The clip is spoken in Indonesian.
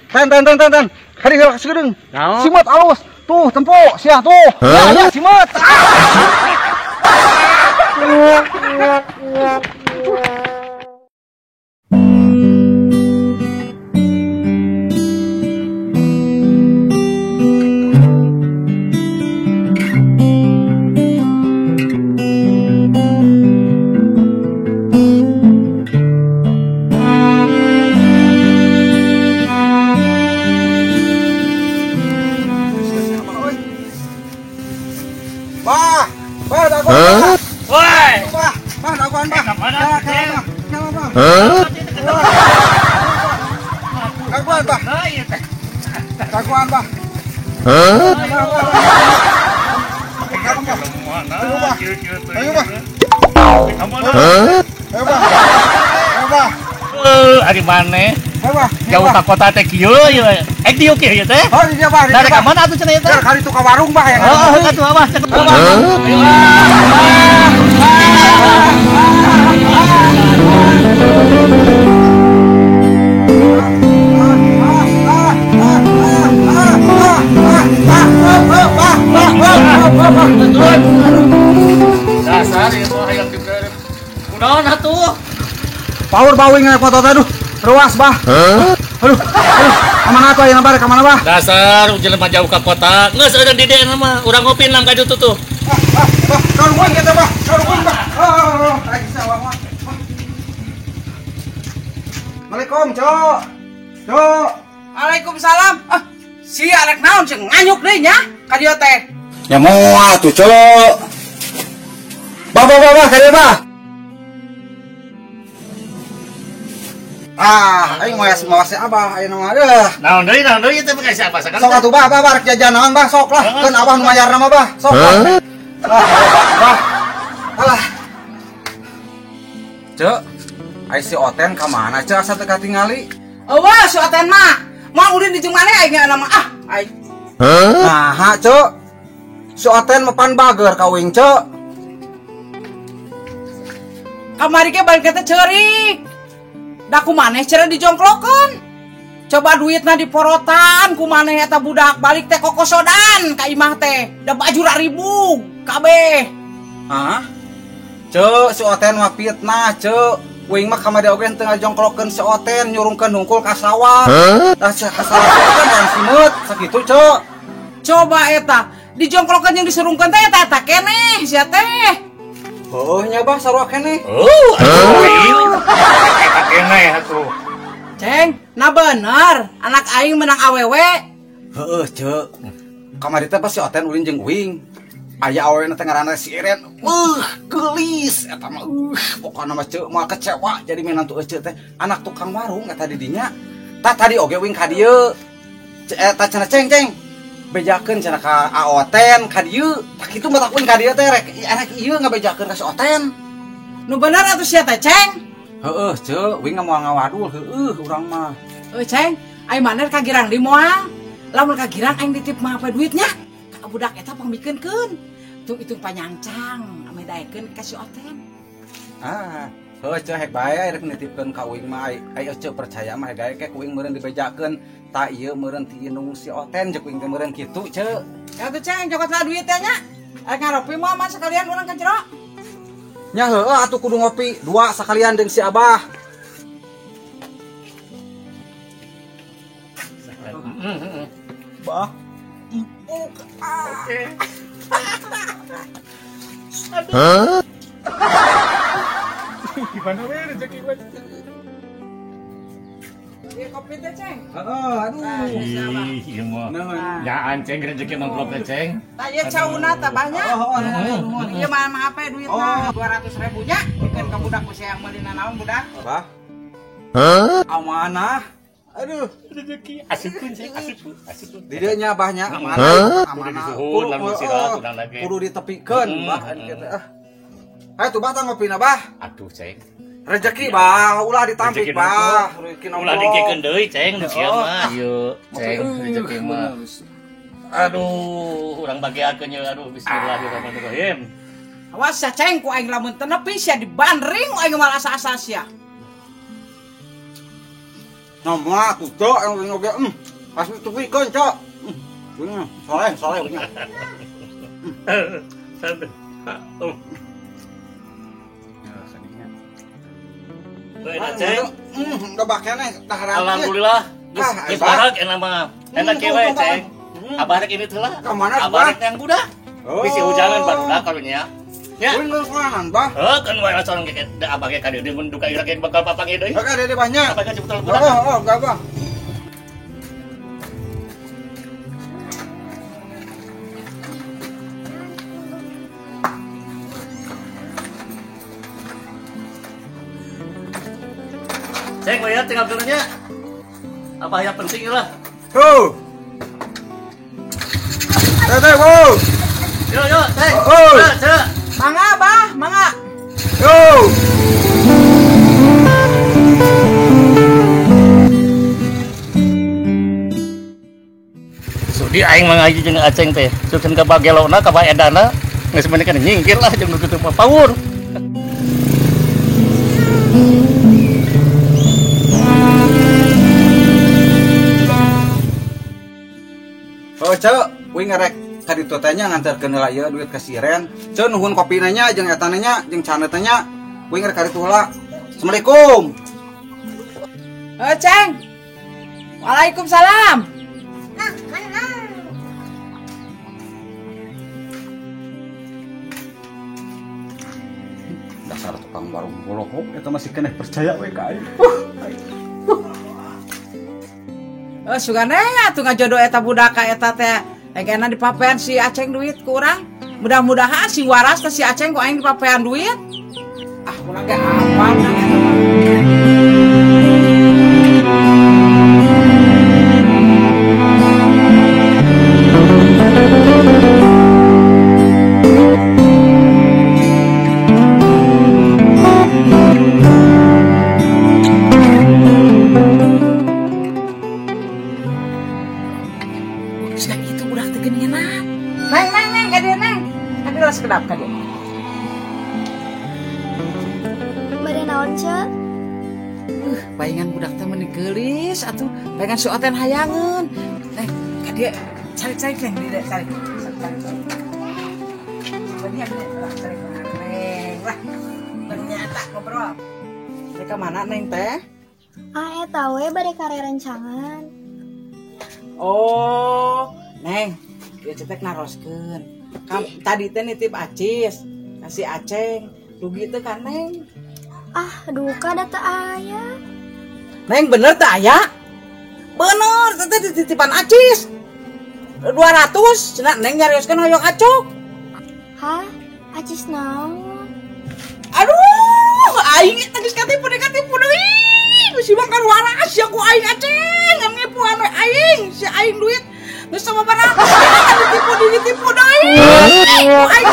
Ten. Hari heula kasih gedeung. Simet alus. Tuh, tempo, sia tuh. Ya, simet. Ari maneh jauh ka kota teh kieu ye dieu kieu ye teh oh di dia bah dari ka mana atuh cenah teh kali tukang warung bah ya atuh abah dasar ieu mah hayang dikerep kunaon atuh power bawing foto teh aduh ruas bah aduh kemana tuh yang barek kemana bah dasar jelema jauh ka kota geus eureun di dieu mah urang ngopi nam ka ditu tuh karuan kita bah lagi sawah mah Assalamualaikum cok Waalaikumsalam si arek naon ceng nganyuk deui nya ka dieu teh ya moal tuh cok bah kadieu bah aing mau ase abah ayeuna mah naon deui teh pakai siapa sakan sok atuh bah rek jajan naon bah sok lah keun abah nu mayarna mah bah sok bah alah cek ai si Oten ka mana cek asa teu katingali eueuh si Oten mah mau ulin di jeung maneh aing nya mah aing nah cek si Oten mah pan bager kawing cek kamari ge balik teh ceurik da kumaneh cenah dijongklokeun coba duitna diporotan kumaneh eta budak balik teh kokosodan ka imah teh da baju raribug kabeh cek si Oten mah fitnah cek wing mah kamari oge teu ngajongklokeun si Oten nyurungkeun hungkul ka sawah da salah Oten yang simut sakitu cek coba eta dijongklokeun jeung disurungkeun teh eta keneh sia teh nya bah sarua keneh eta keneh atuh ceng nah bener anak aing menang awewe heueuh cek kamari teh pas si Oten ulin jeung uing aya awewena teh ngaranna si Iren geulis eta mah pokona mah cek moal kecewa jadi menantu ece teh anak tukang warung eta di dinya tadi oge uing ka dieu eta cenah ceng bejakeun cenah ka Oten ka dieu tak kitu mah tak uing ka dieu teh rek anak ieu ngabejakeun ka si Oten nu bener atuh sia teh ceng heueuh cek uing moal ngawadul heueuh urang mah ceng ai maneh ka girang di moal lamun ka girang aing ditip mah apa duitnya ka budak eta pangmikeunkeun hitung panyancang ame daekeun ka si Oten heueuh cek hek bae rek nitipkeun ka uing mah ai ece percaya mah gae ke uing meureun dibejakeun tak ieu meureun ti indung si Oten jeung uing teh meureun kitu cek ya tuh ceng jokotna duit teh nya ngaropi moal mah sekalian urang ka jero nya heueuh atuh kudu ngopi dua sakalian jeung si Abah bah oke gimana we rezeki gue ieu kopi teh ceng aduh iya mah nyaan ceng rezeki mangklok teh ceng tah ieu cauna teh banyak ieu mah apa duitna 200.000 nya pikeun ka budak ku sayang meulina naon budak apa amanah aduh rezeki asupun ceng asupun di dieu nya Abahnya amanah disuhun lamun sira udang lagi kudu ditepikeun bah ayo tuh bah tah ngopina bah atuh ceng rezeki bah ulah ditampik bah ulah dikekeun deui ceng nu sia mah ieu ceng rezeki mah aduh urang bagiakeun ye aduh bismillahirrahmanirrahim awas sia ceng ku aing lamun teu nepi sia dibandring aing malah asa-asa sia Nama tuh cok yang uring oge pasti tupikeun cok. Soleh punya. Ceng. Udah bakene dah harap. Alhamdulillah. Geus barak enak mah. Enak kieu Ceng. Abarek ini teh lah. Abarek yang budak. Bisi hujanan barudak kalunya. Ya. Uring ngelanan bah. Kan wae langsung ge abage ka dieu mun duka ira bakal papange deui. Oke ada banyak. Abage cepet budak. Enggak bang. Ceng, lihat tinggal dulunya. Apa yang penting lah. Tuh. Wow. Yo, Ceng. Cek. Mangga, Bah, mangga. Yo. Sudi aing mangaji jeung Aceng teh. Susun ka bagelona ka baedana. Geus meunikeun nyingkir lah jeung nu kitu mah pawur. Oh cok, wing ngerek kaditu tanya nganterkeun heula ieu duit ka si Iren. Cok nuhun kopi nanya jeung eta nanya jeung cane tanya. Wing ngerek kaditu heula. Assalamualaikum. Ceng. Waalaikumsalam. Dasar tukang warung bolohong eta masih keneh percaya we ka aing. Sugana atuh ngajodoh eta budak ka eta teh. Egena dipapean si Aceng duit ku urang. Mudah-mudahan si waras teh si Aceng ku aing dipapean duit. Ah, urang ge apal kan eta mah. Sudah itu budak teh geuningan. Neng, ka dieu neng. Ka dieu sekedap ka dieu. Bade naon, Ce? Bayangan budak teh meuni geulis atuh, bayangan si Oten hayangeun. Neng, ka dieu cari-cari neng di dieu cari. Bener lah cari neng lah. Ternyata ngobrol. Mereka mana neng teh? Eta we bade kare rencangan. Oh, neng, dia cetek naroskeun. Tadi teh nitip Acis, kasih Aceng, rugi teh kan neng. Ah, duka da teu aya. Neng bener teh aya? Bener, teh dititipan Acis. 200, cenah neng nyarioskeun hoyong acok. Hah? Acis naon? Aduh, aing teh katipu deui. Si bangkar waras ya ku aing Aceng, nganipu anu aing, si aing duit geus sababaraha ditipu deui. Ku aing